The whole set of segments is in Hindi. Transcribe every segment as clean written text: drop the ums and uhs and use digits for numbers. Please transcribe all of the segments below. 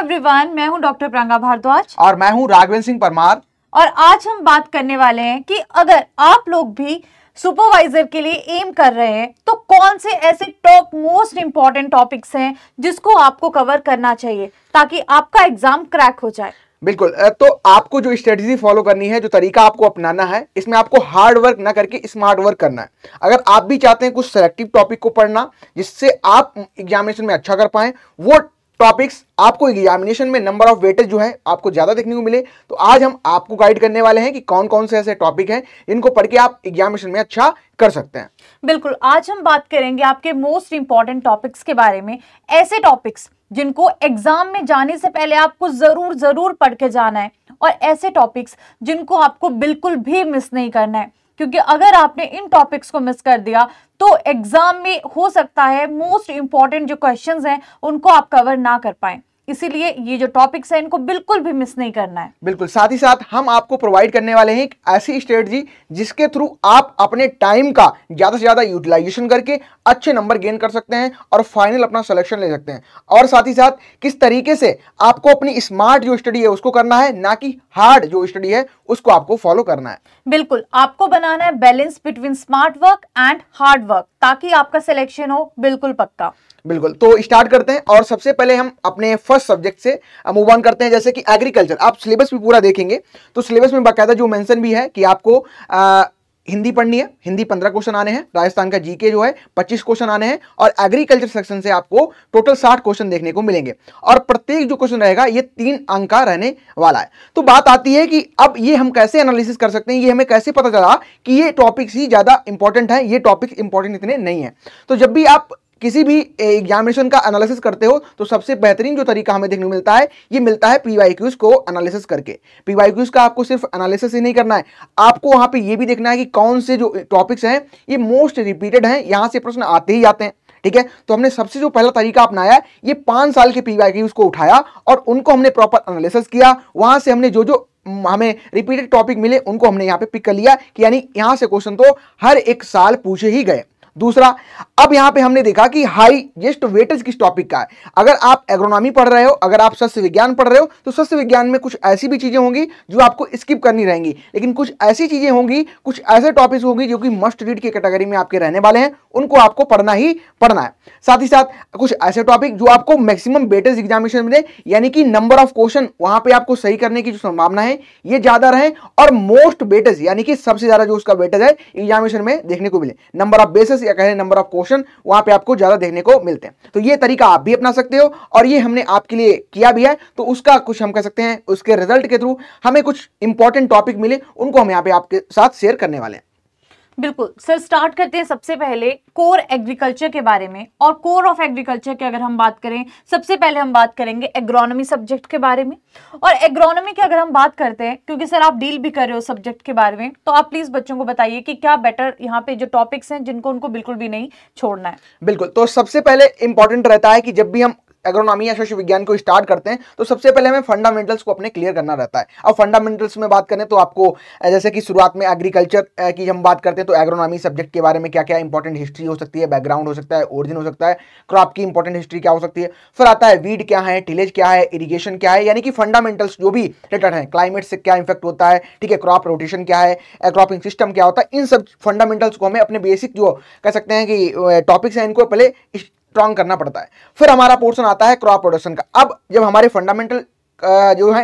एवरीवन, मैं हूं डॉक्टर प्रियंका भारद्वाज और मैं हूं राघवेंद्र सिंह परमार। और आज हम बात करने वाले हैं कि अगर आप लोग भी सुपरवाइजर के लिए एम कर रहे हैं तो कौन से ऐसे टॉप मोस्ट इंपॉर्टेंट टॉपिक्स हैं जिसको आपको कवर करना चाहिए ताकि आपका एग्जाम क्रैक हो जाए। बिल्कुल, तो आपको जो स्ट्रेटजी फॉलो करनी है, जो तरीका आपको अपनाना है, इसमें आपको हार्ड वर्क ना करके स्मार्ट वर्क करना है। अगर आप भी चाहते हैं कुछ सेलेक्टिव टॉपिक को पढ़ना जिससे आप एग्जामिनेशन में अच्छा कर पाएं, वो टॉपिक्स आपको एग्जामिनेशन में नंबर ऑफ वेटेज जो है आपको ज्यादा देखने को मिले, तो आज हम आपको गाइड करने वाले हैं कि कौन कौन से ऐसे टॉपिक हैं जिनको पढ़ के आप एग्जामिनेशन में अच्छा कर सकते हैं। बिल्कुल, आज हम बात करेंगे आपके मोस्ट इंपॉर्टेंट टॉपिक्स के बारे में, ऐसे टॉपिक्स जिनको एग्जाम में जाने से पहले आपको जरूर पढ़ के जाना है, और ऐसे टॉपिक्स जिनको आपको बिल्कुल भी मिस नहीं करना है, क्योंकि अगर आपने इन टॉपिक्स को मिस कर दिया तो एग्जाम में हो सकता है मोस्ट इंपॉर्टेंट जो क्वेश्चंस हैं उनको आप कवर ना कर पाएं। इसीलिए ये जो टॉपिक्स हैं इनको बिल्कुल भी मिस नहीं करना है। बिल्कुल, साथ ही साथ हम आपको प्रोवाइड करने वाले हैं एक ऐसी स्ट्रेटजी जिसके थ्रू आप अपने टाइम का ज्यादा से ज्यादा यूटिलाइजेशन करके अच्छे नंबर गेन कर सकते हैं और फाइनल अपना सिलेक्शन ले सकते हैं। और साथ ही साथ किस तरीके से आपको अपनी स्मार्ट जो स्टडी है उसको करना है, ना कि हार्ड जो स्टडी है उसको आपको फॉलो करना है। बिल्कुल, आपको बनाना है balance between smart work and hard work ताकि आपका सिलेक्शन हो बिल्कुल पक्का। बिल्कुल, तो स्टार्ट करते हैं और सबसे पहले हम अपने फर्स्ट सब्जेक्ट से मूव ऑन करते हैं, जैसे कि एग्रीकल्चर। आप सिलेबस भी पूरा देखेंगे तो सिलेबस में बाकायदा जो मेंशन भी है कि आपको हिंदी पढ़नी है। हिंदी 15 क्वेश्चन आने हैं, राजस्थान का जीके जो है 25 क्वेश्चन आने हैं, और एग्रीकल्चर सेक्शन से आपको टोटल 60 क्वेश्चन देखने को मिलेंगे, और प्रत्येक जो क्वेश्चन रहेगा ये 3 अंक का रहने वाला है। तो बात आती है कि अब ये हम कैसे एनालिसिस कर सकते हैं, ये हमें कैसे पता चला कि ये टॉपिक्स ही ज्यादा इंपॉर्टेंट है, ये टॉपिक्स इंपॉर्टेंट इतने नहीं है। तो जब भी आप किसी भी एग्जामिनेशन का एनालिसिस करते हो तो सबसे बेहतरीन जो तरीका हमें देखने को मिलता है, ये मिलता है पीवाईक्यूज को एनालिसिस करके। पीवाईक्यूज का आपको सिर्फ एनालिसिस ही नहीं करना है, आपको वहां पे ये भी देखना है कि कौन से जो टॉपिक्स हैं ये मोस्ट रिपीटेड हैं, यहां से प्रश्न आते ही आते हैं। ठीक है, तो हमने सबसे जो पहला तरीका अपनाया, ये 5 साल के पीवाईक्यूज को उठाया और उनको हमने प्रॉपर एनालिसिस किया। वहां से हमने जो हमें रिपीटेड टॉपिक मिले उनको हमने यहाँ पे पिक कर लिया कि यानी यहां से क्वेश्चन तो हर एक साल पूछे ही गए। दूसरा, अब यहां पे हमने देखा कि हाईएस्ट वेटेज किस टॉपिक का है। अगर आप एग्रोनॉमी पढ़ रहे हो, अगर आप सस्य विज्ञान पढ़ रहे हो, तो सस्य विज्ञान में कुछ ऐसी भी चीजें होंगी जो आपको स्किप करनी रहेंगी, लेकिन कुछ ऐसी चीजें होंगी, कुछ ऐसे टॉपिक्स होंगी जो कि मस्ट रीड की कैटेगरी में आपके रहने वाले हैं, उनको आपको पढ़ना ही पढ़ना है। साथ ही साथ कुछ ऐसे टॉपिक जो आपको मैक्सिमम वेटेज एग्जामिनेशन में, यानी कि नंबर ऑफ क्वेश्चन वहां पे आपको सही करने की जो संभावना है ये ज्यादा रहे, और मोस्ट वेटेज यानी कि सबसे ज्यादा जो उसका वेटेज है एग्जामिनेशन में देखने को मिले। नंबर ऑफ बेसिस या कहें नंबर ऑफ क्वेश्चन वहां पे आपको ज्यादा देखने को मिलते हैं। तो ये तरीका आप भी अपना सकते हो, और ये हमने आपके लिए किया भी है, तो उसका कुछ हम कह सकते हैं उसके रिजल्ट के थ्रू हमें कुछ इंपॉर्टेंट टॉपिक मिले, उनको हम यहां पे आपके साथ शेयर करने वाले हैं। बिल्कुल सर, स्टार्ट करते हैं सबसे पहले कोर एग्रीकल्चर के बारे में। और कोर ऑफ एग्रीकल्चर की अगर हम बात करें, सबसे पहले हम बात करेंगे एग्रोनॉमी सब्जेक्ट के बारे में। और एग्रोनॉमी की अगर हम बात करते हैं, क्योंकि सर आप डील भी कर रहे हो सब्जेक्ट के बारे में, तो आप प्लीज बच्चों को बताइए कि क्या बेटर यहाँ पे जो टॉपिक्स हैं जिनको उनको बिल्कुल भी नहीं छोड़ना है। बिल्कुल, तो सबसे पहले इंपॉर्टेंट रहता है कि जब भी हम एग्रोनॉमी या शस्य विज्ञान को स्टार्ट करते हैं तो सबसे पहले हमें फंडामेंटल्स को अपने क्लियर करना रहता है। अब फंडामेंटल्स में बात करें तो आपको जैसे कि शुरुआत में एग्रीकल्चर की हम बात करते हैं तो एग्रोनॉमी सब्जेक्ट के बारे में क्या क्या इंपॉर्टेंट हिस्ट्री हो सकती है, बैकग्राउंड हो सकता है, ओरिजिन हो सकता है, क्रॉप की इंपॉर्टेंट हिस्ट्री क्या हो सकती है, फिर आता है वीड क्या है, टिलेज क्या है, इरिगेशन क्या है, यानी कि फंडामेंटल्स जो भी रिलेटेड है, क्लाइमेट से क्या इफेक्ट होता है, ठीक है, क्रॉप रोटेशन क्या है, क्रॉपिंग सिस्टम क्या होता है, इन सब फंडामेंटल्स को हमें अपने बेसिक जो कह सकते हैं कि टॉपिक्स हैं इनको पहले स्ट्रॉन्ग करना पड़ता है। फिर हमारा पोर्शन आता है क्रॉप प्रोडक्शन का। अब जब हमारे फंडामेंटल जो है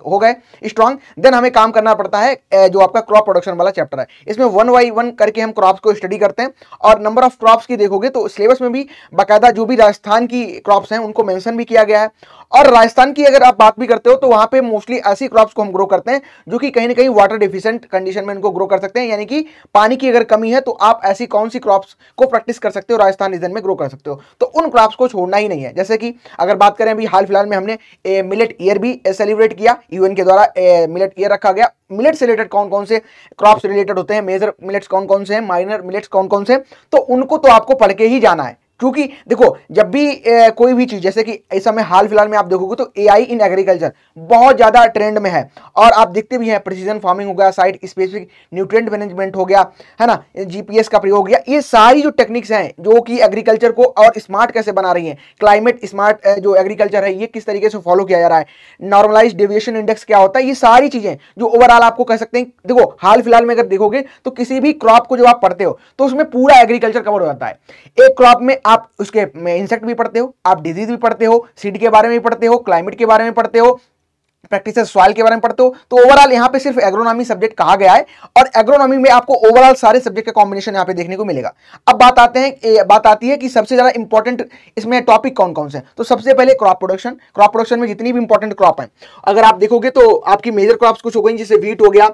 हो गए स्ट्रॉन्ग, देन हमें काम करना पड़ता है जो आपका क्रॉप प्रोडक्शन वाला चैप्टर है। इसमें 1 बाय 1 करके हम क्रॉप्स को स्टडी करते हैं, और नंबर ऑफ क्रॉप्स की देखोगे तो सिलेबस में भी बाकायदा जो भी राजस्थान की क्रॉप्स हैं उनको मेंशन भी किया गया है। और राजस्थान की अगर आप बात भी करते हो तो वहां पे मोस्टली ऐसी क्रॉप्स को हम ग्रो करते हैं जो कि कहीं ना कहीं वाटर डिफिशिएंट कंडीशन में इनको ग्रो कर सकते हैं, यानी कि पानी की अगर कमी है तो आप ऐसी कौन सी क्रॉप्स को प्रैक्टिस कर सकते हो, राजस्थान रीजन में ग्रो कर सकते हो, तो उन क्रॉप्स को छोड़ना ही नहीं है। जैसे कि अगर बात करें अभी हाल फिलहाल में हमने मिलेट ईयर भी सेलिब्रेट किया, यूएन के द्वारा मिलेट ईयर रखा गया। मिलेट से रिलेटेड कौन कौन से क्रॉप्स रिलेटेड होते हैं, मेजर मिलेट्स कौन कौन से हैं, माइनर मिलेट्स कौन कौन से, तो उनको तो आपको पढ़ के ही जाना है। क्योंकि देखो जब भी कोई भी चीज, जैसे कि इस समय हाल फिलहाल में आप देखोगे तो एआई इन एग्रीकल्चर बहुत ज्यादा ट्रेंड में है, और आप देखते भी हैं प्रिसीजन फार्मिंग हो गया, साइट स्पेसिफिक न्यूट्रिएंट मैनेजमेंट हो गया, है ना, जीपीएस का प्रयोग हो गया, ये सारी जो टेक्निक्स हैं जो कि एग्रीकल्चर को और स्मार्ट कैसे बना रही हैं, क्लाइमेट स्मार्ट जो एग्रीकल्चर है ये किस तरीके से फॉलो किया जा रहा है, नॉर्मलाइज्ड डेविएशन इंडेक्स क्या होता है, ये सारी चीजें जो ओवरऑल आपको कह सकते हैं। देखो हाल फिलहाल में अगर देखोगे तो किसी भी क्रॉप को जब आप पढ़ते हो तो उसमें पूरा एग्रीकल्चर कवर हो जाता है। एक क्रॉप में आप उसके इंसेक्ट भी पढ़ते हो, आप डिजीज भी पढ़ते हो, सीड के बारे में भी पढ़ते हो, क्लाइमेट के बारे में पढ़ते हो, प्रैक्टिसेस सॉइल के बारे में पढ़ते हो। तो ओवरऑल यहाँ पे सिर्फ एग्रोनॉमी सब्जेक्ट कहा गया है, और एग्रोनॉमी में आपको ओवरऑल सारे सब्जेक्ट का कॉम्बिनेशन यहाँ पे देखने को मिलेगा। अब बात आती है कि सबसे ज्यादा इंपॉर्टेंट इसमें टॉपिक कौन कौन से हैं। तो सबसे पहले क्रॉप प्रोडक्शन। क्रॉप प्रोडक्शन में जितनी भी इंपॉर्टेंट क्रॉप है अगर आप देखोगे तो आपकी मेजर क्रॉप्स कुछ हो गई, जैसे व्हीट हो गया,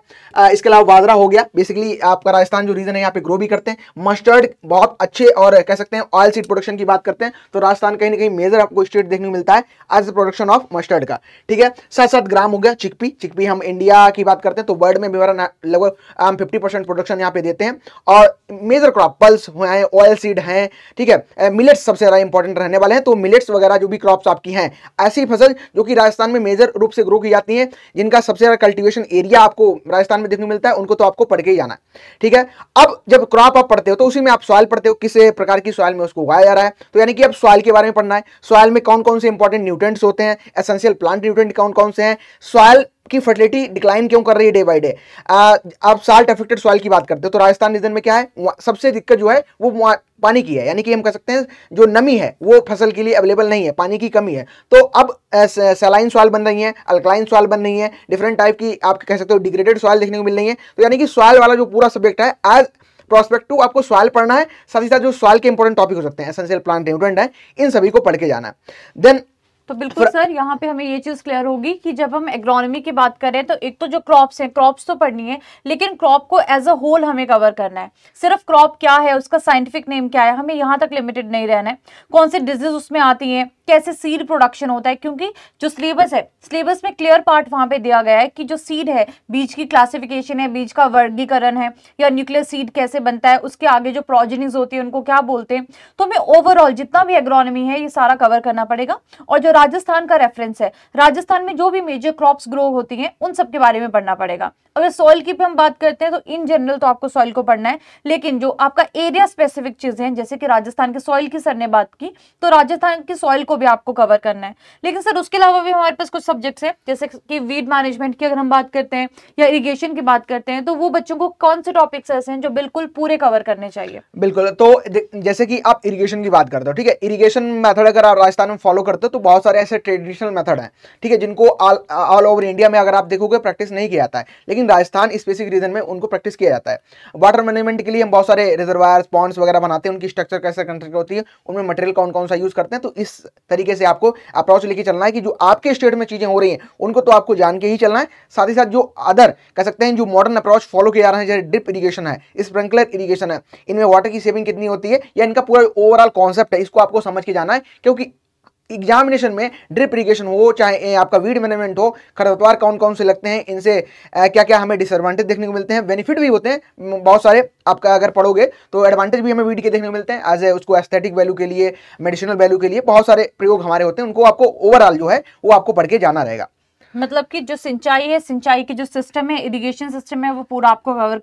इसके अलावा बाजरा हो गया। बेसिकली आपका राजस्थान जो रीजन है यहाँ पे ग्रो भी करते हैं। मस्टर्ड बहुत अच्छे, और कह सकते हैं ऑयल सीड प्रोडक्शन की बात करते हैं तो राजस्थान कहीं ना कहीं मेजर आपको स्टेट देखने को मिलता है एज प्रोडक्शन ऑफ मस्टर्ड का। ठीक है, साथ साथ ग्राम हो गया, चिकपी हम इंडिया की बात करते हैं तो वर्ल्ड में भी लगभग 50% प्रोडक्शन यहाँ पे देते हैं। और मेजर क्रॉप पल्स हैं, ऑयल सीड हैं, ठीक है, मिलेट्स सबसे ज्यादा इंपॉर्टेंट रहने वाले हैं। तो मिलेट्स वगैरह जो भी क्रॉप्स आपकी हैं, ऐसी फसल जो कि राजस्थान में मेजर रूप से ग्रो की जाती हैं, जिनका सबसे ज्यादा कल्टीवेशन एरिया आपको राजस्थान में देखने को मिलता है, उनको तो आपको पढ़ के ही जाना है। ठीक है, अब जब क्रॉप आप पढ़ते हो तो उसी में आप सॉइल पढ़ते हो, किस प्रकार की सॉइल में उसको उगाया जा रहा है। तो यानी कि अब सॉइल के बारे में पढ़ना है, सॉइल में कौन कौन से इंपॉर्टेंट न्यूट्रिएंट्स होते हैं, एसेंशियल प्लांट न्यूट्रिएंट कौन कौन से हैं, सॉइल की फर्टिलिटी डिक्लाइन क्यों कर रही है डे बाय डे। आप साल्ट अफेक्टेड सॉइल की बात करते हो तो राजस्थान रीजन में क्या है, सबसे दिक्कत जो है वो पानी की है, यानी कि हम कह सकते हैं जो नमी है वो फसल के लिए अवेलेबल नहीं है, पानी की कमी है। तो अब सैलाइन सॉइल बन रही है, अल्कलाइन सॉइल बन रही है, डिफरेंट टाइप की आप कह सकते हो डिग्रेडेड सॉइल देखने को मिल रही है। तो यानी कि सॉइल वाला जो पूरा सब्जेक्ट है एज प्रोस्पेक्टिव आपको सॉइल पढ़ना है, साथ ही साथ जो सॉइल के इंपॉर्टेंट टॉपिक हो सकते हैं, एसेंशियल प्लांट न्यूट्रिएंट है, इन सभी को पढ़ के जाना है। देन तो बिल्कुल सर, यहाँ पे हमें ये चीज क्लियर होगी कि जब हम एग्रोनॉमी की बात करें तो एक तो जो क्रॉप्स हैं, क्रॉप्स तो पढ़नी है, लेकिन क्रॉप को एज अ होल हमें कवर करना है। सिर्फ क्रॉप क्या है, उसका साइंटिफिक नेम क्या है, हमें यहाँ तक लिमिटेड नहीं रहना है। कौन सी डिजीज उसमें आती हैं, कैसे सीड प्रोडक्शन होता है, क्योंकि जो सिलेबस है, सिलेबस में क्लियर पार्ट वहां पे दिया गया है कि जो सीड है, बीज की क्लासिफिकेशन है, बीज का वर्गीकरण है, या न्यूक्लियर सीड कैसे बनता है, उसके आगे जो प्रोजेनिस होती है उनको क्या बोलते हैं। तो हमें ओवरऑल जितना भी एग्रोनॉमी है ये सारा कवर करना पड़ेगा। और जो राजस्थान का रेफरेंस है, राजस्थान में जो भी मेजर क्रॉप्स ग्रो होती हैं उन सब के बारे में पढ़ना पड़ेगा। अगर सॉइल की भी हम बात करते हैं तो इन जनरल तो आपको सॉइल को पढ़ना है, लेकिन जो आपका एरिया स्पेसिफिक चीजें हैं, जैसे कि राजस्थान के सॉइल की सर ने बात की, तो राजस्थान की सॉइल को भी आपको कवर करना है। लेकिन सर उसके अलावा भी हमारे पास कुछ सब्जेक्ट्स हैं, जैसे कि वीड मैनेजमेंट की अगर हम बात करते हैं या इरिगेशन की बात करते हैं, तो वो बच्चों को कौन से टॉपिक्स ऐसे हैं जो बिल्कुल पूरे कवर करने चाहिए? बिल्कुल, तो जैसे कि आप इरिगेशन की बात करते हो, ठीक है, इरिगेशन मेथड अगर आप राजस्थान में फॉलो करते हो तो बहुत सारे ऐसे ट्रेडिशनल मेथड हैं, ठीक है, जिनको ऑल ओवर इंडिया में अगर आप देखोगे प्रैक्टिस नहीं किया जाता है, लेकिन राजस्थान स्पेसिफिक रीजन में उनको प्रैक्टिस किया जाता है। वाटर मैनेजमेंट के लिए हम बहुत सारे रिजर्वायर्स, पॉन्ड्स वगैरह बनाते हैं, उनकी स्ट्रक्चर कैसे कंस्ट्रक्ट होती है, उनमें मटेरियल कौन कौन सा यूज करते हैं। तो इस तरीके से आपको अप्रोच लेके चलना है कि जो आपके स्टेट में चीजें हो रही हैं उनको तो आपको जान के ही चलना है। साथ ही साथ जो अदर कह सकते हैं जो मॉडर्न अप्रोच फॉलो किया जा रहा है, जैसे ड्रिप इरिगेशन है, स्प्रिंकलर इरिगेशन है, इनमें वाटर की सेविंग कितनी होती है, या इनका पूरा ओवरऑल कॉन्सेप्ट है, इसको आपको समझ के जाना है। क्योंकि एग्जामिनेशन में ड्रिप इरिगेशन हो, चाहे आपका वीड मैनेजमेंट हो, खरपतवार कौन कौन से लगते हैं, इनसे क्या क्या हमें डिसएडवांटेज देखने को मिलते हैं, बेनिफिट भी होते हैं बहुत सारे। आपका अगर पढ़ोगे तो एडवांटेज भी हमें वीड के देखने को मिलते हैं, एज ए उसको एस्थेटिक वैल्यू के लिए, मेडिसिनल वैल्यू के लिए बहुत सारे प्रयोग हमारे होते हैं, उनको आपको ओवरऑल जो है वो आपको पढ़ के जाना रहेगा। मतलब कि जो सिंचाई है, सिंचाई की जो सिस्टम है, इरिगेशन सिस्टम है, वो पूरा आपको कवर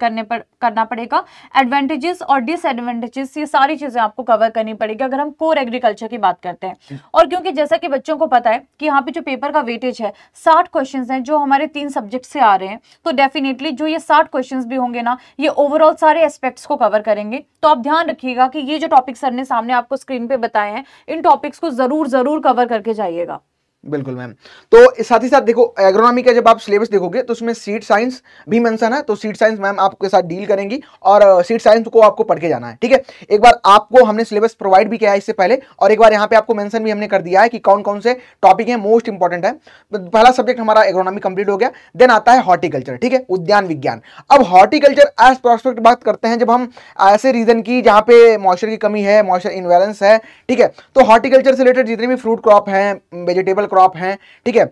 करना पड़ेगा। एडवांटेजेस और डिसएडवांटेजेस, ये सारी चीजें आपको कवर करनी पड़ेगी अगर हम कोर एग्रीकल्चर की बात करते हैं। और क्योंकि जैसा कि बच्चों को पता है कि यहाँ पे जो पेपर का वेटेज है 60 क्वेश्चंस हैं जो हमारे 3 सब्जेक्ट से आ रहे हैं, तो डेफिनेटली जो ये 60 क्वेश्चंस भी होंगे ना, ये ओवरऑल सारे एस्पेक्ट्स को कवर करेंगे। तो आप ध्यान रखिएगा कि ये जो टॉपिक सर ने सामने आपको स्क्रीन पे बताए हैं, इन टॉपिक्स को जरूर कवर करके जाइएगा। बिल्कुल मैम। तो साथ ही साथ देखो एग्रोनॉमी का जब आप सिलेबस देखोगे तो उसमें सीड साइंस भी मेंशन है, तो सीड साइंस मैम आपके साथ डील करेंगी और सीड साइंस को आपको पढ़ के जाना है। ठीक है, एक बार आपको हमने सिलेबस प्रोवाइड भी किया है इससे पहले, और एक बार यहाँ पे आपको मेंशन भी हमने कर दिया है कि कौन कौन से टॉपिक है मोस्ट इंपॉर्टेंट है। पहला सब्जेक्ट हमारा एग्रोनॉमी कंप्लीट हो गया, देन आता है हॉर्टिकल्चर, ठीक है, उद्यान विज्ञान। अब हॉर्टिकल्चर एज प्रोस्पेक्ट बात करते हैं जब हम ऐसे रीजन की जहाँ पे मॉइस्चर की कमी है, मॉइस्चर इनबैलेंस है, ठीक है, तो हॉर्टिकल्चर से रिलेटेड जितने भी फ्रूट क्रॉप हैं, वेजिटेबल क्रॉप हैं, ठीक है,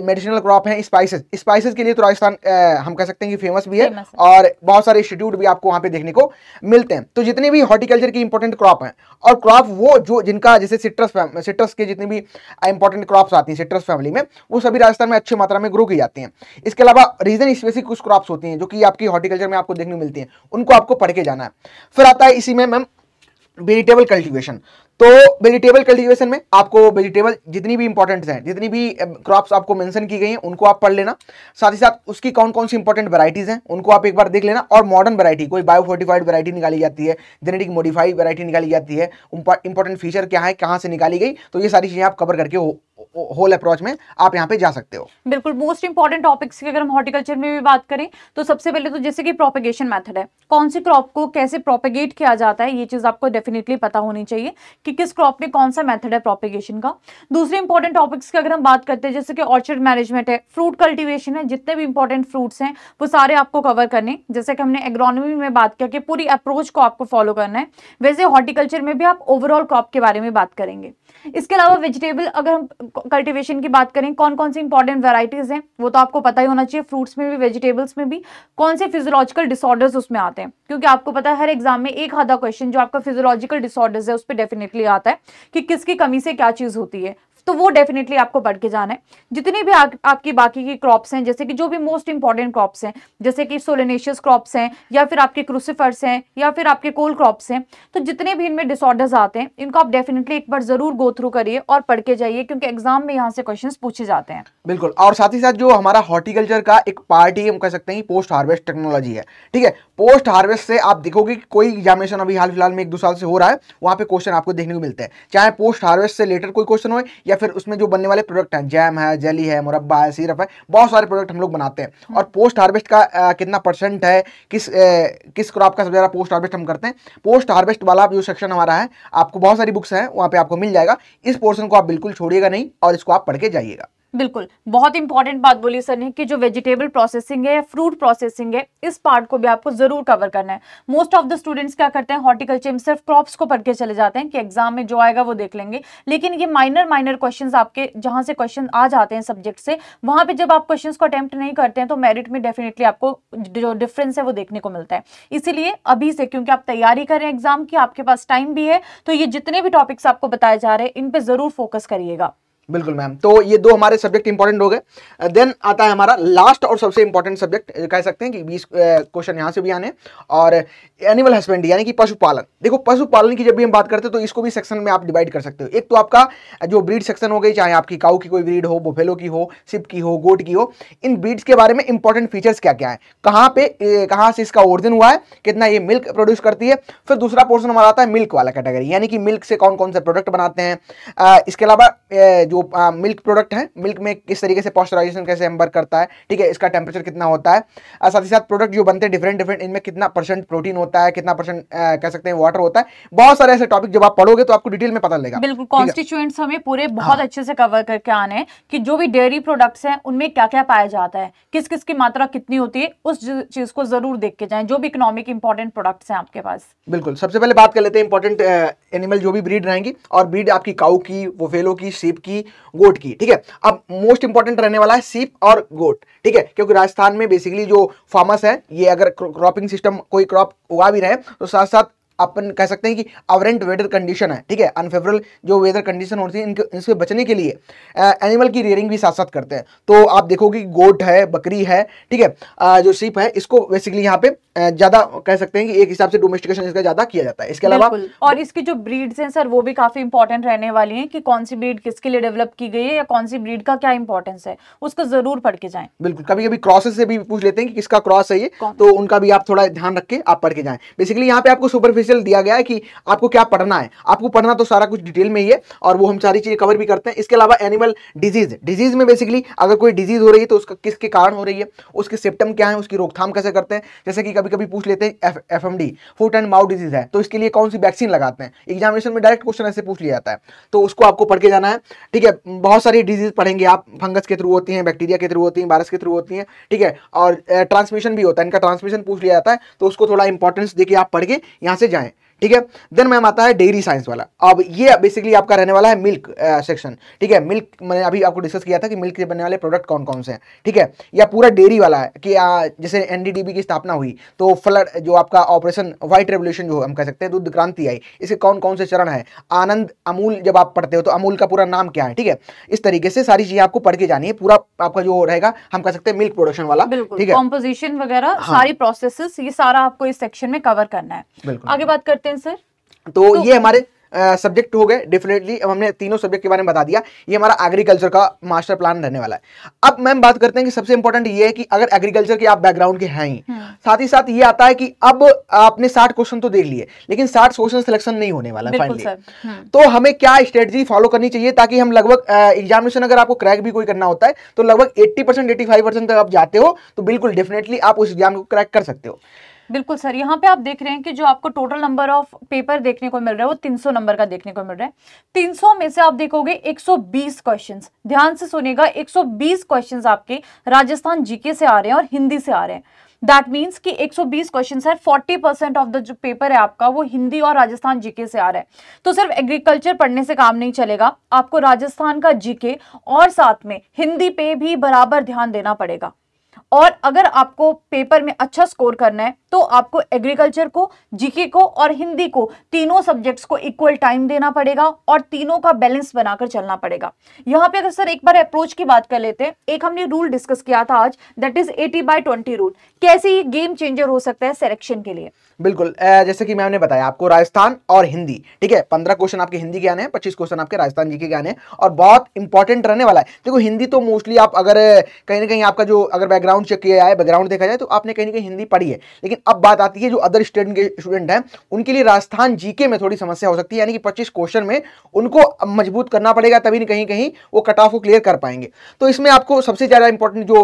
मेडिसिनल क्रॉप हैं, स्पाइसेस, स्पाइसेस के लिए तो राजस्थान हम कह सकते हैं कि फेमस भी है और बहुत सारे इंस्टीट्यूट भी आपको वहां पे देखने को मिलते हैं। तो जितने भी हॉर्टिकल्चर की इंपॉर्टेंट क्रॉप हैं, और क्रॉप वो जो जिनका जैसे सिट्रस के जितनी भी इंपॉर्टेंट क्रॉप्स आती हैं सिट्रस फैमिली में, वो सभी राजस्थान में अच्छी मात्रा में ग्रो की जाती हैं। इसके अलावा रीजन स्पेसिफिक कुछ क्रॉप्स होती हैं जो कि आपकी हॉर्टिकल्चर में आपको देखने को मिलती हैं, उनको आपको पढ़ के जाना है। फिर आता है इसी में मैम वेजिटेबल कल्टीवेशन। तो वेजिटेबल कल्टीवेशन में आपको वेजिटेबल जितनी भी इंपॉर्टेंट हैं, जितनी भी क्रॉप्स आपको मेंशन की गई हैं, उनको आप पढ़ लेना। साथ ही साथ उसकी कौन कौन सी इंपॉर्टेंट वैरायटीज हैं उनको आप एक बार देख लेना। और मॉडर्न वैरायटी, कोई बायोफोर्टिफाइड वैरायटी निकाली जाती है, जेनेटिक मॉडिफाइड वैरायटी निकाली जाती है, इंपॉर्टेंट फीचर क्या है, कहाँ से निकाली गई, तो ये सारी चीजें आप कवर करके होल अप्रोच में आप यहाँ पे जा सकते हो। बिल्कुल, मोस्ट इंपॉर्टेंट टॉपिक्स की अगर हम हॉर्टिकल्चर में भी बात करें तो सबसे पहले तो जैसे कि प्रोपेगेशन मेथड है, कौन सी क्रॉप को कैसे प्रोपेगेट किया जाता है, ये चीज आपको डेफिनेटली पता होनी चाहिए कि किस क्रॉप में कौन सा मेथड है प्रोपेगेशन का। दूसरे इंपॉर्टेंट टॉपिक्स की अगर हम बात करते हैं जैसे कि ऑर्चर्ड मैनेजमेंट है, फ्रूट कल्टीवेशन है, जितने भी इंपॉर्टेंट फ्रूट्स हैं वो सारे आपको कवर करने। जैसे कि हमने एग्रोनॉमी में बात किया कि पूरी अप्रोच को आपको फॉलो करना है, वैसे हॉर्टिकल्चर में भी आप ओवरऑल क्रॉप के बारे में बात करेंगे। इसके अलावा वेजिटेबल अगर हम कल्टीवेशन की बात करें, कौन कौन सी इंपॉर्टेंट वैरायटीज हैं वो तो आपको पता ही होना चाहिए, फ्रूट्स में भी वेजिटेबल्स में भी कौन से फिजियोलॉजिकल डिसऑर्डर्स उसमें आते हैं, क्योंकि आपको पता है हर एग्जाम में एक आधा क्वेश्चन जो आपका फिजियोलॉजिकल डिसऑर्डर्स है उस पर डेफिनेटली आता है कि किसकी कमी से क्या चीज होती है, तो वो डेफिनेटली आपको पढ़ के जाना है। जितनी भी आपकी बाकी की क्रॉप्स हैं, जैसे कि जो भी मोस्ट इंपॉर्टेंट क्रॉप्स हैं, जैसे कि सोलेनेशियस क्रॉप्स हैं या फिर आपके क्रूसिफर्स हैं या फिर आपके कोल क्रॉप्स हैं, तो जितने भी इनमें डिसऑर्डर्स आते हैं इनको आप डेफिनेटली एक बार जरूर गो थ्रू करिए और पढ़ के जाइए, क्योंकि एग्जाम में यहाँ से क्वेश्चंस पूछे जाते हैं। बिल्कुल, और साथ ही साथ जो हमारा हॉर्टिकल्चर का एक पार्ट ही हम कह सकते हैं पोस्ट हार्वेस्ट टेक्नोलॉजी है, ठीक है। पोस्ट हार्वेस्ट से आप देखोगे कि कोई एग्जामिनेशन अभी हाल फिलहाल में 1-2 साल से हो रहा है, वहां पे क्वेश्चन आपको देखने को मिलते हैं, चाहे पोस्ट हार्वेस्ट से रिलेटेड कोई क्वेश्चन हो या फिर उसमें जो बनने वाले प्रोडक्ट हैं, जैम है, जेली है, मुरब्बा है, सिरप है, बहुत सारे प्रोडक्ट हम लोग बनाते हैं। और पोस्ट हार्वेस्ट का कितना परसेंट है, किस क्रॉप का सबसे ज्यादा पोस्ट हार्वेस्ट हम करते हैं, पोस्ट हार्वेस्ट वाला जो सेक्शन हमारा है, आपको बहुत सारी बुक्स हैं वहां पे आपको मिल जाएगा। इस पोर्शन को आप बिल्कुल छोड़िएगा नहीं और इसको आप पढ़ के जाइएगा। बिल्कुल, बहुत इंपॉर्टेंट बात बोली सर ने कि जो वेजिटेबल प्रोसेसिंग है या फ्रूट प्रोसेसिंग है, इस पार्ट को भी आपको जरूर कवर करना है। मोस्ट ऑफ द स्टूडेंट्स क्या करते हैं, हॉर्टिकल्चर में सिर्फ क्रॉप्स को पढ़ के चले जाते हैं कि एग्जाम में जो आएगा वो देख लेंगे, लेकिन ये माइनर क्वेश्चंस आपके जहां से क्वेश्चन आ जाते हैं सब्जेक्ट से, वहां पे जब आप क्वेश्चंस को अटेम्प्ट नहीं करते हैं तो मेरिट में डेफिनेटली आपको जो डिफरेंस है वो देखने को मिलता है। इसीलिए अभी से, क्योंकि आप तैयारी कर रहे हैं एग्जाम की, आपके पास टाइम भी है, तो ये जितने भी टॉपिक्स आपको बताए जा रहे हैं इन पे जरूर फोकस करिएगा। बिल्कुल मैम, तो ये 2 हमारे सब्जेक्ट इंपॉर्टेंट हो गए। देन आता है हमारा लास्ट और सबसे इंपॉर्टेंट सब्जेक्ट, कह सकते हैं कि 20 क्वेश्चन यहाँ से भी आने, और एनिमल हस्बेंड्री यानी कि पशुपालन। देखो, पशुपालन की जब भी हम बात करते हैं तो इसको भी सेक्शन में आप डिवाइड कर सकते हो। एक तो आपका जो ब्रीड सेक्शन हो गई, चाहे आपकी काऊ की कोई ब्रीड हो, बुफेलो की हो, सिप की हो, गोट की हो, इन ब्रीड्स के बारे में इंपॉर्टेंट फीचर्स क्या क्या है, कहाँ से इसका ओरिजिन हुआ है, कितना ये मिल्क प्रोड्यूस करती है। फिर दूसरा पोर्शन हमारा आता है मिल्क वाला कैटेगरी, यानी कि मिल्क से कौन कौन से प्रोडक्ट बनाते हैं। इसके अलावा जो मिल्क प्रोडक्ट है, मिल्क में किस तरीके से पॉस्चराइजेशन कैसे हम वर्क करता है, ठीक है, इसका टेम्परेचर कितना होता है। साथ ही साथ प्रोडक्ट जो बनते हैं डिफरेंट, इनमें कितना परसेंट प्रोटीन होता है, कितना परसेंट कह सकते हैं वाटर होता है। बहुत सारे ऐसे टॉपिक जब आप पढ़ोगे तो आपको डिटेल में पता लगेगा। बिल्कुल, कॉन्स्टिट्यूएंट्स हमें पूरे बहुत अच्छे से कवर करके आने हैं कि जो भी डेयरी प्रोडक्ट्स हैं उनमें क्या क्या पाया जाता है, किस किस की मात्रा कितनी होती है, उस चीज को जरूर देख के जाएं, जो भी इकोनॉमिक इंपॉर्टेंट प्रोडक्ट्स हैं आपके पास। बिल्कुल, सबसे पहले बात कर लेते हैं इंपॉर्टेंट एनिमल जो भी ब्रीड रहेंगी, और ब्रीड आपकी काऊ की, बुफेलो की, सीप की, गोट की, ठीक है। अब मोस्ट इंपॉर्टेंट रहने वाला है सीप और गोट, ठीक है, क्योंकि राजस्थान में बेसिकली जो फार्मर्स है, ये अगर क्रॉपिंग सिस्टम कोई क्रॉप उगा भी रहे तो साथ साथ अपन कह सकते हैं कि अवरेंट वेदर कंडीशन है, ठीक है, अनफेवरेबल जो वेदर कंडीशन होती है इनसे बचने के लिए एनिमल की रियरिंग भी साथ साथ करते हैं। तो आप देखोगे कि गोट है, बकरी है, ठीक है, जो सीप है, इसको बेसिकली यहाँ पे ज्यादा कह सकते हैं कि एक हिसाब से डोमेस्टिकेशन इसका ज्यादा किया जाता है। इसके अलावा और इसकी जो ब्रीड्स हैं सर वो भी काफी इंपॉर्टेंट रहने वाली हैं कि कौन सी ब्रीड किसके लिए डेवलप की गई है या कौन सी ब्रीड का क्या इंपॉर्टेंस है, उसको जरूर पढ़ के जाएं। बिल्कुल, कभी कभी क्रॉसेस से भी पूछ लेते हैं कि किसका क्रॉस है ये, तो उनका भी आप थोड़ा ध्यान रख के आप पढ़ के जाएं। बेसिकली यहाँ पे आपको सुपरफिशियल दिया गया है कि आपको क्या पढ़ना है, आपको पढ़ना तो सारा कुछ डिटेल में ही है और वो हम सारी चीजें कवर भी करते हैं। इसके अलावा एनिमल डिजीज में बेसिकली अगर कोई डिजीज हो रही है तो उसका किसके कारण हो रही है, उसके सिम्टम क्या है, उसकी रोकथाम कैसे करते हैं। जैसे कि कभी कभी पूछ लेते हैं FMD, foot and mouth disease है, तो इसके लिए कौन सी वैक्सीन लगाते हैं, एग्जामिनेशन में डायरेक्ट क्वेश्चन ऐसे पूछ लिया जाता है, तो उसको आपको पढ़ के जाना है, ठीक है। बहुत सारी डिजीज पढ़ेंगे आप, फंगस के थ्रू होती हैं, बैक्टीरिया के थ्रू होती हैं, वायरस के थ्रू होती हैं, ठीक है, और ट्रांसमिशन भी होता है, इनका ट्रांसमिशन पूछ लिया जाता है, तो उसको थोड़ा इंपॉर्टेंस देके आप पढ़ के यहाँ से जाएं, ठीक है। देन मैम आता है डेयरी साइंस वाला। अब ये बेसिकली आपका रहने वाला है मिल्क सेक्शन, ठीक है। मिल्क मैंने अभी आपको डिस्कस किया था कि मिल्क से बनने वाले प्रोडक्ट कौन कौन से हैं, ठीक है। या पूरा डेयरी वाला है कि जैसे एनडीडीबी की स्थापना हुई तो फ्लड जो आपका ऑपरेशन व्हाइट रेवोल्यूशन जो हम कह सकते हैं, दूध क्रांति आई, इसके कौन कौन से चरण है, आनंद अमूल जब आप पढ़ते हो तो अमूल का पूरा नाम क्या है, ठीक है। इस तरीके से सारी चीजें आपको पढ़ के जानी है। पूरा आपका जो रहेगा हम कह सकते हैं मिल्क प्रोडक्शन वाला, ठीक है। कॉम्पोजिशन वगैरह सारी प्रोसेसेस, ये सारा आपको इस सेक्शन में कवर करना है। आगे बात करते हैं सर। तो ये हमारे सब्जेक्ट हो गए। डेफिनेटली अब हमने तीनों सब्जेक्ट के बारे में बता दिया। ये हमारा एग्रीकल्चर का मास्टर प्लान रहने वाला है। अब मैम बात करते हैं कि सबसे इंपॉर्टेंट ये है कि अगर एग्रीकल्चर के आप बैकग्राउंड के हैं ही, साथ ही साथ ये आता है कि अब आपने 60 क्वेश्चन तो देख लिए, लेकिन 60 क्वेश्चन सिलेक्शन नहीं होने वाला फाइनली। तो हमें क्या स्ट्रेटजी फॉलो करनी चाहिए ताकि हम लगभग एग्जामिनेशन अगर आपको क्रैक भी कोई करना होता है तो लगभग 80% 85% तक आप जाते हो तो बिल्कुल डेफिनेटली आप उस एग्जाम को क्रैक कर सकते हो। बिल्कुल सर, यहाँ पे आप देख रहे हैं कि जो आपको टोटल नंबर ऑफ पेपर देखने को मिल रहा है वो 300 नंबर का देखने को मिल रहा है। 300 में से आप देखोगे 120 क्वेश्चंस, ध्यान से सुनिएगा, 120 क्वेश्चंस आपके राजस्थान जीके से आ रहे हैं और हिंदी से आ रहे हैं। दैट मीन्स कि 120 क्वेश्चन है, 40% ऑफ द जो पेपर है आपका वो हिंदी और राजस्थान जीके से आ रहा है। तो सिर्फ एग्रीकल्चर पढ़ने से काम नहीं चलेगा, आपको राजस्थान का जीके और साथ में हिंदी पे भी बराबर ध्यान देना पड़ेगा। और अगर आपको पेपर में अच्छा स्कोर करना है तो आपको एग्रीकल्चर को, जीके को और हिंदी को, तीनों सब्जेक्ट्स को इक्वल टाइम देना पड़ेगा और तीनों का बैलेंस बनाकर चलना पड़ेगा। यहाँ पे अगर सर एक बार अप्रोच की बात कर लेते हैं, एक हमने रूल डिस्कस किया था आज, दैट इज 80/20 रूल। कैसे ये गेम चेंजर हो सकता है सिलेक्शन के लिए? बिल्कुल, जैसे कि मैंने बताया आपको राजस्थान और हिंदी, ठीक है। 15 क्वेश्चन आपके हिंदी के आने हैं, 25 क्वेश्चन आपके राजस्थान जीके के आने हैं और बहुत इंपॉर्टेंट रहने वाला है। देखो हिंदी तो मोस्टली आप अगर कहीं ना कहीं आपका जो अगर बैकग्राउंड चेक किया जाए, बैकग्राउंड देखा जाए तो आपने कहीं ना कहीं हिंदी पढ़ी है, लेकिन अब बात आती है जो अदर स्टेट के स्टूडेंट हैं उनके लिए राजस्थान जीके में थोड़ी समस्या हो सकती है। यानी कि 25 क्वेश्चन में उनको मजबूत करना पड़ेगा, तभी कहीं कहीं वो कट ऑफ को क्लियर कर पाएंगे। तो इसमें आपको सबसे ज्यादा इंपॉर्टेंट जो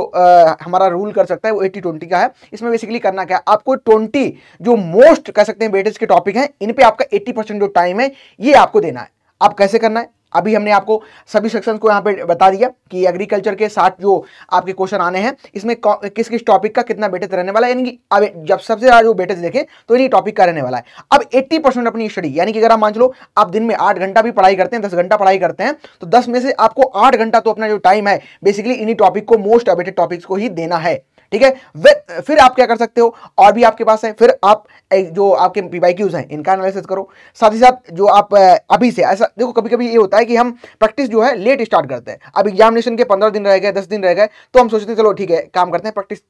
हमारा रूल कर सकता है वो 80/20 का है। इसमें बेसिकली करना क्या है, आपको 20 जो मोस्ट कह सकते हैं वेटेज के टॉपिक हैं, इन पे आपका 80% जो टाइम है ये आपको देना है। आप कैसे करना है, अभी हमने आपको सभी सेक्शंस को यहाँ पे बता दिया कि एग्रीकल्चर के 60 जो आपके क्वेश्चन आने हैं इसमें किस किस टॉपिक का कितना वेटेज रहने वाला है। यानी कि अब जब सबसे ज्यादा जो वेटेज देखें तो इन्हीं टॉपिक का रहने वाला है। अब 80% अपनी स्टडी, यानी कि अगर आप मान लो आप दिन में 8 घंटा भी पढ़ाई करते हैं, 10 घंटा पढ़ाई करते हैं, तो 10 में से आपको 8 घंटा तो अपना जो टाइम है बेसिकली इन्हीं टॉपिक को, मोस्ट अवेटेड टॉपिक्स को ही देना है, ठीक है। फिर आप क्या कर सकते हो, और भी आपके पास है, फिर आप जो आपके पीवाईक्यूज हैं इनका एनालिसिस करो। साथ ही साथ जो आप अभी से, ऐसा देखो कभी कभी ये होता है कि हम प्रैक्टिस जो है लेट स्टार्ट करते हैं। अब एग्जामिनेशन के 15 दिन रह गए, 10 दिन रह गए, तो हम सोचते हैं चलो ठीक है काम करते हैं, प्रैक्टिस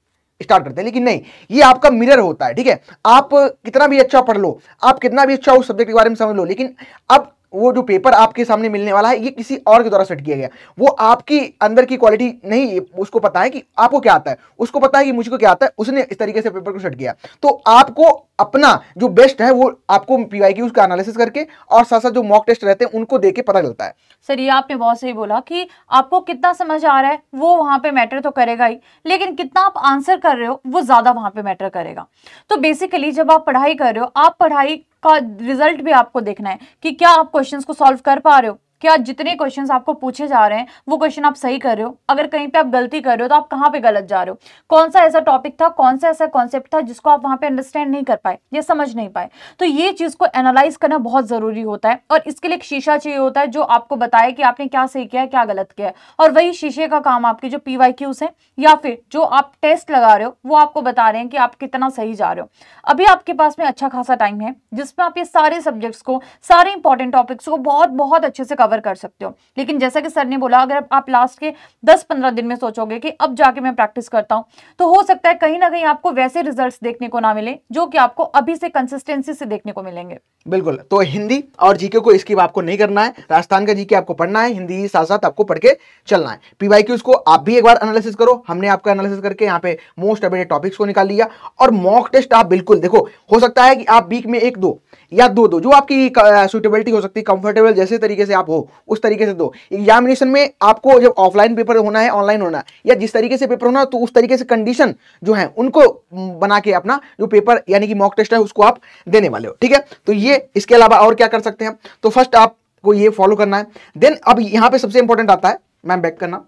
स्टार्ट करते हैं, लेकिन नहीं, ये आपका मिरर होता है, ठीक है। आप कितना भी अच्छा पढ़ लो, आप कितना भी अच्छा उस सब्जेक्ट के बारे में समझ लो, लेकिन अब वो जो पेपर आपके सामने मिलने वाला है ये किसी और के द्वारा सेट किया गया, वो आपकी अंदर की क्वालिटी नहीं, उसको पता है कि आपको क्या आता है, उसको पता है कि मुझको क्या आता है, उसने इस तरीके से पेपर को सेट किया। तो आपको अपना जो बेस्ट है वो आपको पीवाईक्यूज का एनालिसिस करके और साथ साथ जो मॉक टेस्ट रहते हैं उनको देके पता चलता है। सर ये आपने बहुत सही बोला कि आपको कितना समझ आ रहा है वो वहां पे मैटर तो करेगा ही, लेकिन कितना आप आंसर कर रहे हो वो ज्यादा वहां पे मैटर करेगा। तो बेसिकली जब आप पढ़ाई कर रहे हो, आप पढ़ाई का रिजल्ट भी आपको देखना है कि क्या आप क्वेश्चंस को सॉल्व कर पा रहे हो, क्या जितने क्वेश्चंस आपको पूछे जा रहे हैं वो क्वेश्चन आप सही कर रहे हो। अगर कहीं पे आप गलती कर रहे हो तो आप कहाँ पे गलत जा रहे हो, कौन सा ऐसा टॉपिक था, कौन सा ऐसा कॉन्सेप्ट था जिसको आप वहां पे अंडरस्टैंड नहीं कर पाए या समझ नहीं पाए। तो ये चीज को एनालाइज करना बहुत जरूरी होता है और इसके लिए एक शीशा चाहिए होता है जो आपको बताए कि आपने क्या सही किया है, क्या गलत किया है। और वही शीशे का काम आपके जो पीवाईक्यूज है या फिर जो आप टेस्ट लगा रहे हो वो आपको बता रहे हैं कि आप कितना सही जा रहे हो। अभी आपके पास में अच्छा खासा टाइम है जिसमें आप ये सारे सब्जेक्ट्स को, सारे इंपॉर्टेंट टॉपिक्स को बहुत बहुत अच्छे से कवर कर सकते हो। लेकिन जैसा कि सर ने बोला, अगर आप लास्ट के 10-15 दिन में सोचोगे कि अब जाके मैं प्रैक्टिस करता हूं, तो हो सकता है कहीं ना कहीं आपको वैसे रिजल्ट्स देखने को ना मिले जो कि आपको अभी से कंसिस्टेंसी से देखने को मिलेंगे। बिल्कुल, तो हिंदी और जीके को स्किप आपको नहीं करना है, राजस्थान का जीके आपको पढ़ना है, हिंदी साथ साथ आपको पढ़ के चलना है। पीवाईक्यूज को आप भी एक बार एनालिसिस करो, हमने आपका एनालिसिस करके यहाँ पे मोस्ट अवेटेड टॉपिक्स को निकाल लिया। और मॉक टेस्ट आप बिल्कुल देखो, हो सकता है कि आप वीक में 1-2 या 2 जो आपकी सुटेबिलिटी हो सकती है, कंफर्टेबल जैसे तरीके से आप हो उस तरीके से दो। एग्जामिनेशन में आपको जब ऑफलाइन पेपर होना है, ऑनलाइन होना है, या जिस तरीके से पेपर होना है, तो उस तरीके से कंडीशन जो है उनको बना के अपना जो पेपर यानी कि मॉक टेस्ट है उसको आप देने वाले हो, ठीक है। तो ये इसके अलावा और क्या कर सकते हैं, तो फर्स्ट आपको ये फॉलो करना है। देन अब यहाँ पे सबसे इंपॉर्टेंट आता है, मैम बैक करना,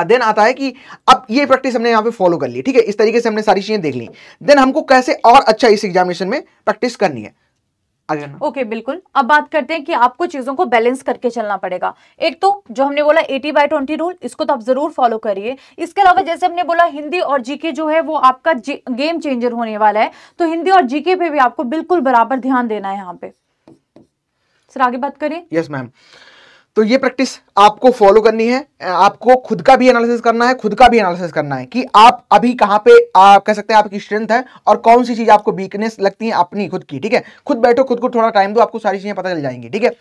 देन आता है कि अब ये प्रैक्टिस हमने यहाँ पे फॉलो कर ली, ठीक है। इस तरीके से हमने सारी चीजें देख ली। देन हमको कैसे और अच्छा इस एग्जामिनेशन में प्रैक्टिस करनी है। आगे ओके बिल्कुल। अब बात करते हैं कि आपको चीजों को बैलेंस करके चलना पड़ेगा। एक तो जो हमने बोला 80/20 रूल, इसको तो आप जरूर फॉलो करिए। इसके अलावा जैसे हमने बोला हिंदी और जीके जो है वो आपका गेम चेंजर होने वाला है, तो हिंदी और जीके पे भी आपको बिल्कुल बराबर ध्यान देना है यहाँ पे। सर आगे बात करें। यस मैम, तो ये प्रैक्टिस आपको फॉलो करनी है। आपको खुद का भी एनालिसिस करना है, खुद का भी एनालिसिस करना है कि आप अभी कहाँ पे आप कह सकते हैं आपकी स्ट्रेंथ है और कौन सी चीज आपको वीकनेस लगती है अपनी खुद की। ठीक है, खुद बैठो, खुद को थोड़ा टाइम दो, आपको सारी चीजें पता चल जाएंगी। ठीक है,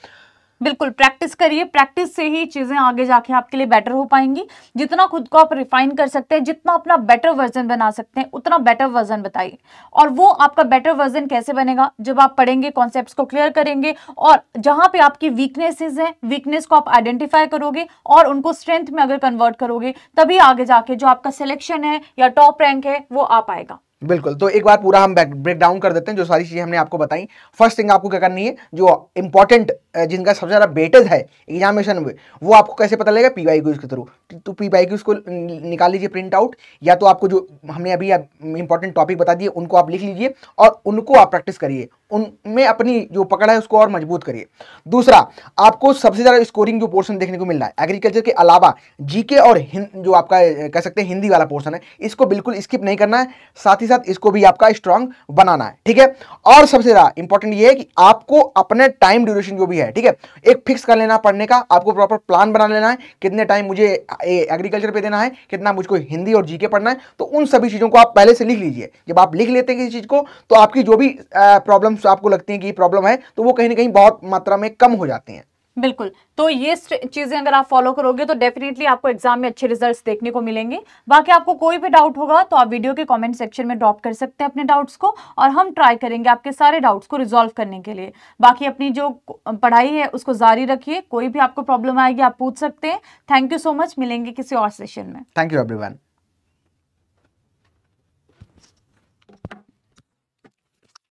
बिल्कुल प्रैक्टिस करिए, प्रैक्टिस से ही चीजें आगे जाके आपके लिए बेटर हो पाएंगी। जितना खुद को आप रिफाइन कर सकते हैं, जितना अपना बेटर वर्जन बना सकते हैं, उतना बेटर वर्जन बताइए। और वो आपका बेटर वर्जन कैसे बनेगा, जब आप पढ़ेंगे, कॉन्सेप्ट्स को क्लियर करेंगे और जहां पे आपकी वीकनेसेस हैं, वीकनेस को आप आइडेंटिफाई करोगे और उनको स्ट्रेंथ में अगर कन्वर्ट करोगे, तभी आगे जाके जो आपका सिलेक्शन है या टॉप रैंक है वो आ पाएगा। बिल्कुल, तो एक बार पूरा हम ब्रेक डाउन कर देते हैं जो सारी चीजें हमने आपको बताई। फर्स्ट थिंग आपको क्या करनी है, जो इंपॉर्टेंट जिनका सबसे ज्यादा वेटेज है एग्जामिनेशन में, वो आपको कैसे पता लगेगा, PYQs के थ्रू। तो PYQs को निकाल लीजिए प्रिंट आउट, या तो आपको जो हमने अभी इंपॉर्टेंट टॉपिक बता दिए उनको आप लिख लीजिए और उनको आप प्रैक्टिस करिए, उनमें अपनी जो पकड़ है उसको और मजबूत करिए। दूसरा, आपको सबसे ज्यादा स्कोरिंग जो पोर्शन देखने को मिल रहा है एग्रीकल्चर के अलावा जीके और जो आपका कह सकते हैं हिंदी वाला पोर्शन है, इसको बिल्कुल स्किप नहीं करना है, साथ ही साथ इसको भी आपका स्ट्रांग बनाना है। ठीक है, और सबसे ज्यादा इंपॉर्टेंट ये है कि आपको अपने टाइम ड्यूरेशन जो भी है, ठीक है, एक फिक्स कर लेना पढ़ने का, आपको प्रॉपर प्लान बना लेना है, कितने टाइम मुझे एग्रीकल्चर पे देना है, कितना मुझको हिंदी और जीके पढ़ना है। तो उन सभी चीजों को आप पहले से लिख लीजिए। जब आप लिख लेते हैं किसी चीज को, तो आपकी जो भी प्रॉब्लम्स आपको लगती हैं कि ये प्रॉब्लम है, तो वो कहीं ना कहीं बहुत मात्रा में कम हो जाती हैं। बिल्कुल, तो ये चीजें अगर आप फॉलो करोगे तो डेफिनेटली आपको एग्जाम में अच्छे रिजल्ट्स देखने को मिलेंगे। बाकी आपको कोई भी डाउट होगा तो आप वीडियो के कमेंट सेक्शन में ड्रॉप कर सकते हैं अपने डाउट्स को, और हम ट्राई करेंगे आपके सारे डाउट्स को रिजॉल्व करने के लिए। बाकी अपनी जो पढ़ाई है उसको जारी रखिए, कोई भी आपको प्रॉब्लम आएगी आप पूछ सकते हैं। थैंक यू सो मच, मिलेंगे किसी और सेशन में। Thank you everyone.